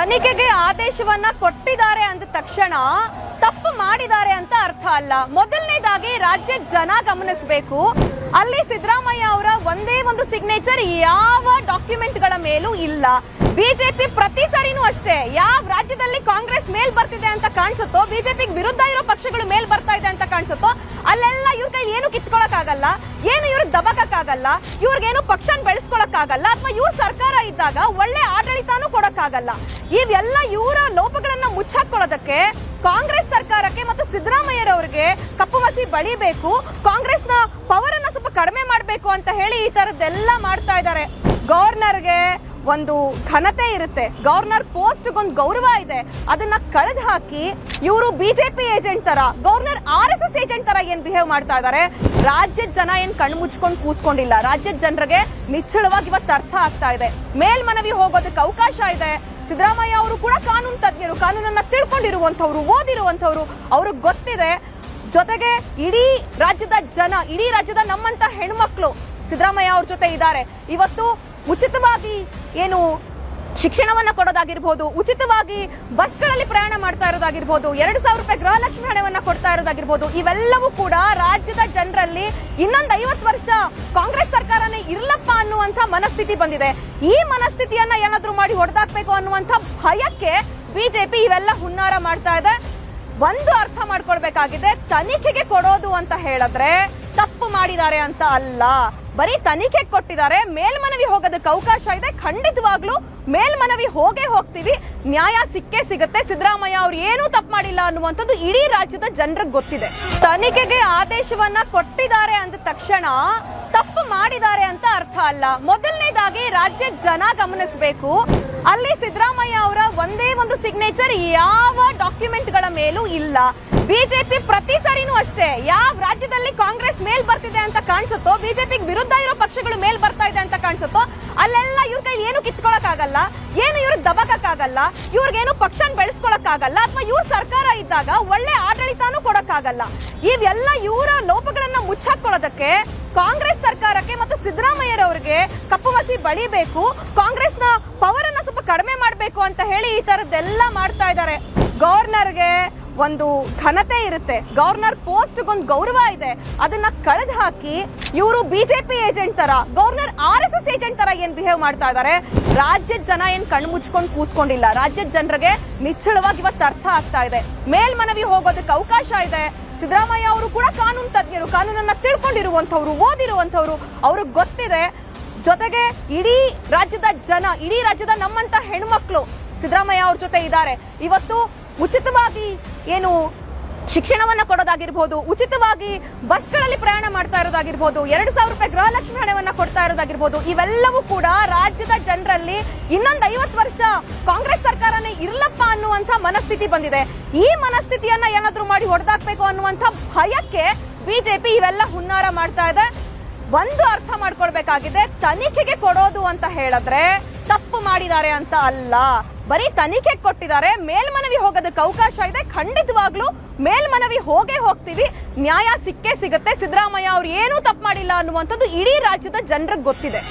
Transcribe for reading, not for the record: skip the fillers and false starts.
ತನಿಖೆಗೆ ಆದೇಶವನ್ನ ಕೊಟ್ಟಿದ್ದಾರೆ ಅಂದ ತಕ್ಷಣ ತಪ್ಪು ಮಾಡಿದ್ದಾರೆ ಅಂತ ಅರ್ಥ ಅಲ್ಲ. ಮೊದಲನೇದಾಗಿ ರಾಜ್ಯದ ಜನ ಗಮನಿಸಬೇಕು, ಅಲ್ಲಿ ಸಿದ್ದರಾಮಯ್ಯ ಅವರ ಒಂದೇ ಒಂದು ಸಿಗ್ನೇಚರ್ ಯಾವ ಡಾಕ್ಯುಮೆಂಟ್ಗಳ ಮೇಲೂ ಇಲ್ಲ. ಬಿಜೆಪಿ ಪ್ರತಿ ಸರಿನೂ ಅಷ್ಟೇ, ಯಾವ ರಾಜ್ಯದಲ್ಲಿ ಕಾಂಗ್ರೆಸ್ ಮೇಲ್ ಬರ್ತಿದೆ ಅಂತ ಕಾಣಿಸುತ್ತೋ, ಬಿಜೆಪಿಗೆ ವಿರುದ್ಧ ಇರೋ ಪಕ್ಷಗಳು ಮೇಲ್ ಬರ್ತಾ ಇದೆ ಅಂತ ಕಾಣಿಸುತ್ತೋ, ಅಲ್ಲೆಲ್ಲ ಇವ್ರ ಕೈ ಏನು ಕಿತ್ಕೊಳಕ್ ಆಗಲ್ಲ, ಏನು ಇವ್ರಿಗೆ ದಬಕ್ಕಾಗಲ್ಲ, ಇವ್ರಿಗೇನು ಪಕ್ಷನ ಬೆಳೆಸ್ಕೊಳಕ್ ಆಗಲ್ಲ, ಅಥವಾ ಇವ್ರ ಸರ್ಕಾರ ಇದ್ದಾಗ ಒಳ್ಳೆ ಆಡಳಿತಾನು ಕೊಡಕ್ಕಾಗಲ್ಲ. ಇವೆಲ್ಲ ಇವರ ಲೋಪಗಳನ್ನ ಮುಚ್ಚಾಕೊಳ್ಳೋದಕ್ಕೆ ಕಾಂಗ್ರೆಸ್ ಸರ್ಕಾರಕ್ಕೆ ಮತ್ತು ಸಿದ್ದರಾಮಯ್ಯರವರಿಗೆ ಕಪ್ಪು ಮಸಿ ಬಳಿಬೇಕು, ಕಾಂಗ್ರೆಸ್ನ ಪವರ್ ಅನ್ನ ಸ್ವಲ್ಪ ಕಡಿಮೆ ಮಾಡಬೇಕು ಅಂತ ಹೇಳಿ ಈ ತರದ್ದೆಲ್ಲ ಮಾಡ್ತಾ ಇದ್ದಾರೆ. ಗವರ್ನರ್ಗೆ ಒಂದು ಘನತೆ ಇರುತ್ತೆ, ಗವರ್ನರ್ ಪೋಸ್ಟ್ ಒಂದು ಗೌರವ ಇದೆ, ಅದನ್ನ ಕಳೆದು ಹಾಕಿ ಇವರು ಬಿಜೆಪಿ ಏಜೆಂಟ್ ತರ, ಗವರ್ನರ್ RSS ಏಜೆಂಟ್ ತರ ಏನ್ ಬಿಹೇವ್ ಮಾಡ್ತಾ ಇದ್ದಾರೆ. ರಾಜ್ಯದ ಜನ ಏನ್ ಕಣ್ಣು ಮುಚ್ಕೊಂಡು ಕೂತ್ಕೊಂಡಿಲ್ಲ, ರಾಜ್ಯದ ಜನರಿಗೆ ನಿಚ್ಚಳವಾಗಿ ಇವತ್ತು ಅರ್ಥ ಆಗ್ತಾ ಇದೆ. ಮೇಲ್ಮನವಿ ಹೋಗೋದಕ್ಕೆ ಅವಕಾಶ ಇದೆ. ಸಿದ್ದರಾಮಯ್ಯ ಅವರು ಕೂಡ ಕಾನೂನು ತಜ್ಞರು, ಕಾನೂನನ್ನ ತಿಳ್ಕೊಂಡಿರುವಂತವ್ರು, ಓದಿರುವಂತವ್ರು, ಅವ್ರಿಗೆ ಗೊತ್ತಿದೆ. ಜೊತೆಗೆ ಇಡೀ ರಾಜ್ಯದ ಜನ, ಇಡೀ ರಾಜ್ಯದ ನಮ್ಮಂತ ಹೆಣ್ಮಕ್ಳು ಸಿದ್ದರಾಮಯ್ಯ ಅವ್ರ ಜೊತೆ ಇದ್ದಾರೆ. ಇವತ್ತು ಉಚಿತವಾಗಿ ಏನು ಶಿಕ್ಷಣವನ್ನ ಕೊಡೋದಾಗಿರ್ಬೋದು, ಉಚಿತವಾಗಿ ಬಸ್ಗಳಲ್ಲಿ ಪ್ರಯಾಣ ಮಾಡ್ತಾ ಇರೋದಾಗಿರ್ಬೋದು, 2,000 ರೂಪಾಯಿ ಗೃಹಲಕ್ಷ್ಮಿ ಹಣವನ್ನ ಕೊಡ್ತಾ ಇರೋದಾಗಿರ್ಬೋದು, ಇವೆಲ್ಲವೂ ಕೂಡ ರಾಜ್ಯದ ಜನರಲ್ಲಿ ಇನ್ನೊಂದು 50 ವರ್ಷ ಕಾಂಗ್ರೆಸ್ ಸರ್ಕಾರನೇ ಇರ್ಲಪ್ಪ ಅನ್ನುವಂತ ಮನಸ್ಥಿತಿ ಬಂದಿದೆ. ಈ ಮನಸ್ಥಿತಿಯನ್ನ ಏನಾದ್ರೂ ಮಾಡಿ ಹೊಡೆದಾಕ್ಬೇಕು ಅನ್ನುವಂತ ಭಯಕ್ಕೆ ಬಿಜೆಪಿ ಇವೆಲ್ಲ ಹುನ್ನಾರ ಮಾಡ್ತಾ ಇದೆ. ಒಂದು ಅರ್ಥ ಮಾಡ್ಕೊಳ್ಬೇಕಾಗಿದೆ, ತನಿಖೆಗೆ ಕೊಡೋದು ಅಂತ ಹೇಳಿದ್ರೆ ತಪ್ಪು ಮಾಡಿದ್ದಾರೆ ಅಂತ ಅಲ್ಲ, ಬರೀ ತನಿಖೆ ಕೊಟ್ಟಿದ್ದಾರೆ. ಮೇಲ್ಮನವಿ ಹೋಗೋದಕ್ಕೆ ಅವಕಾಶ ಇದೆ, ಖಂಡಿತವಾಗ್ಲೂ ಮೇಲ್ಮನವಿ ಹೋಗೇ ಹೋಗ್ತೀವಿ, ನ್ಯಾಯ ಸಿಕ್ಕೇ ಸಿಗುತ್ತೆ. ಸಿದ್ದರಾಮಯ್ಯ ಅವ್ರು ಏನೂ ತಪ್ಪು ಮಾಡಿಲ್ಲ ಅನ್ನುವಂಥದ್ದು ಇಡೀ ರಾಜ್ಯದ ಜನರಿಗೆ ಗೊತ್ತಿದೆ. ತನಿಖೆಗೆ ಆದೇಶವನ್ನ ಕೊಟ್ಟಿದ್ದಾರೆ ಅಂದ ತಕ್ಷಣ ತಪ್ಪು ಮಾಡಿದ್ದಾರೆ ಅಂತ ಅರ್ಥ ಅಲ್ಲ. ಮೊದಲನೇದಾಗಿ ರಾಜ್ಯದ ಜನ ಗಮನಿಸಬೇಕು, ಅಲ್ಲಿ ಸಿದ್ದರಾಮಯ್ಯ ಅವರ ಒಂದೇ ಒಂದು ಸಿಗ್ನೇಚರ್ ಯಾವ ಡಾಕ್ಯುಮೆಂಟ್ಗಳ ಮೇಲೂ ಇಲ್ಲ. ಬಿಜೆಪಿ ಪ್ರತಿ ಸರಿನೂ ಅಷ್ಟೇ, ಯಾವ ರಾಜ್ಯದಲ್ಲಿ ಕಾಂಗ್ರೆಸ್ ಮೇಲ್ ಬರ್ತಿದೆ ಅಂತ ಕಾಣಿಸುತ್ತೋ, ಬಿಜೆಪಿಗೆ ವಿರುದ್ಧ ಇರೋ ಪಕ್ಷಗಳು ಮೇಲ್ ಬರ್ತಾ ಇದೆ ಅಂತ ಕಾಣಿಸುತ್ತೋ, ಅಲ್ಲೆಲ್ಲ ಇವ್ರ ಕೈ ಏನು ಕಿತ್ಕೊಳಕ್ ಆಗಲ್ಲ, ಏನು ಇವ್ರಿಗೆ ದಬಕ್ಕಾಗಲ್ಲ, ಇವ್ರಿಗೇನು ಪಕ್ಷನ ಬೆಳೆಸ್ಕೊಳಕ್ ಆಗಲ್ಲ, ಅಥವಾ ಇವ್ರ ಸರ್ಕಾರ ಇದ್ದಾಗ ಒಳ್ಳೆ ಆಡಳಿತಾನು ಕೊಡಕ್ಕಾಗಲ್ಲ. ಇವೆಲ್ಲ ಇವರ ಲೋಪಗಳನ್ನ ಮುಚ್ಚಾಕೊಳ್ಳೋದಕ್ಕೆ ಕಾಂಗ್ರೆಸ್ ಸರ್ಕಾರಕ್ಕೆ ಮತ್ತು ಸಿದ್ದರಾಮಯ್ಯರವರಿಗೆ ಕಪ್ಪು ಮಸಿ ಬಳಿಬೇಕು, ಕಾಂಗ್ರೆಸ್ನ ಪವರ್ ಅನ್ನ ಸ್ವಲ್ಪ ಕಡಿಮೆ ಮಾಡಬೇಕು ಅಂತ ಹೇಳಿ ಈ ತರದ್ದೆಲ್ಲ ಮಾಡ್ತಾ ಇದ್ದಾರೆ. ಗವರ್ನರ್ಗೆ ಒಂದು ಘನತೆ ಇರುತ್ತೆ, ಗವರ್ನರ್ ಪೋಸ್ಟ್ ಒಂದು ಗೌರವ ಇದೆ, ಅದನ್ನ ಕಳೆದು ಹಾಕಿ ಇವರು ಬಿಜೆಪಿ ಏಜೆಂಟ್ ತರ, ಗವರ್ನರ್ RSS ಏಜೆಂಟ್ ತರ ಏನ್ ಬಿಹೇವ್ ಮಾಡ್ತಾ ಇದ್ದಾರೆ. ರಾಜ್ಯದ ಜನ ಏನ್ ಕಣ್ಣು ಮುಚ್ಕೊಂಡು ಕೂತ್ಕೊಂಡಿಲ್ಲ, ರಾಜ್ಯದ ಜನರಿಗೆ ನಿಚ್ಚಳವಾಗಿ ಇವತ್ತು ಅರ್ಥ ಆಗ್ತಾ ಇದೆ. ಮೇಲ್ಮನವಿ ಹೋಗೋದಕ್ಕೆ ಅವಕಾಶ ಇದೆ. ಸಿದ್ದರಾಮಯ್ಯ ಅವರು ಕೂಡ ಕಾನೂನು ತಜ್ಞರು, ಕಾನೂನನ್ನ ತಿಳ್ಕೊಂಡಿರುವಂತವ್ರು, ಓದಿರುವಂತವ್ರು, ಅವ್ರಿಗೆ ಗೊತ್ತಿದೆ. ಜೊತೆಗೆ ಇಡೀ ರಾಜ್ಯದ ಜನ, ಇಡೀ ರಾಜ್ಯದ ನಮ್ಮಂತ ಹೆಣ್ಮಕ್ಳು ಸಿದ್ದರಾಮಯ್ಯ ಅವ್ರ ಜೊತೆ ಇದ್ದಾರೆ. ಇವತ್ತು ಉಚಿತವಾಗಿ ಏನು ಶಿಕ್ಷಣವನ್ನ ಕೊಡೋದಾಗಿರ್ಬೋದು, ಉಚಿತವಾಗಿ ಬಸ್ಗಳಲ್ಲಿ ಪ್ರಯಾಣ ಮಾಡ್ತಾ ಇರೋದಾಗಿರ್ಬೋದು, 2,000 ರೂಪಾಯಿ ಗೃಹಲಕ್ಷ್ಮಿ ಹಣವನ್ನ ಕೊಡ್ತಾ ಇರೋದಾಗಿರ್ಬೋದು, ಇವೆಲ್ಲವೂ ಕೂಡ ರಾಜ್ಯದ ಜನರಲ್ಲಿ ಇನ್ನೊಂದು 50 ವರ್ಷ ಕಾಂಗ್ರೆಸ್ ಸರ್ಕಾರನೇ ಇರ್ಲಪ್ಪ ಅನ್ನುವಂತ ಮನಸ್ಥಿತಿ ಬಂದಿದೆ. ಈ ಮನಸ್ಥಿತಿಯನ್ನ ಏನಾದ್ರೂ ಮಾಡಿ ಹೊಡೆದಾಕ್ಬೇಕು ಅನ್ನುವಂತ ಭಯಕ್ಕೆ ಬಿಜೆಪಿ ಇವೆಲ್ಲ ಹುನ್ನಾರ ಮಾಡ್ತಾ ಇದೆ. ಒಂದು ಅರ್ಥ ಮಾಡ್ಕೊಳ್ಬೇಕಾಗಿದೆ, ತನಿಖೆಗೆ ಕೊಡೋದು ಅಂತ ಹೇಳಿದ್ರೆ ತಪ್ಪು ಮಾಡಿದ್ದಾರೆ ಅಂತ ಅಲ್ಲ, ಬರೀ ತನಿಖೆ ಕೊಟ್ಟಿದ್ದಾರೆ. ಮೇಲ್ಮನವಿ ಹೋಗೋದಕ್ಕೆ ಅವಕಾಶ ಇದೆ, ಖಂಡಿತವಾಗ್ಲೂ ಮೇಲ್ಮನವಿ ಹೋಗೇ ಹೋಗ್ತೀವಿ, ನ್ಯಾಯ ಸಿಕ್ಕೇ ಸಿಗುತ್ತೆ. ಸಿದ್ದರಾಮಯ್ಯ ಅವ್ರು ಏನೂ ತಪ್ಪು ಮಾಡಿಲ್ಲ ಅನ್ನುವಂಥದ್ದು ಇಡೀ ರಾಜ್ಯದ ಜನರಿಗೆ ಗೊತ್ತಿದೆ.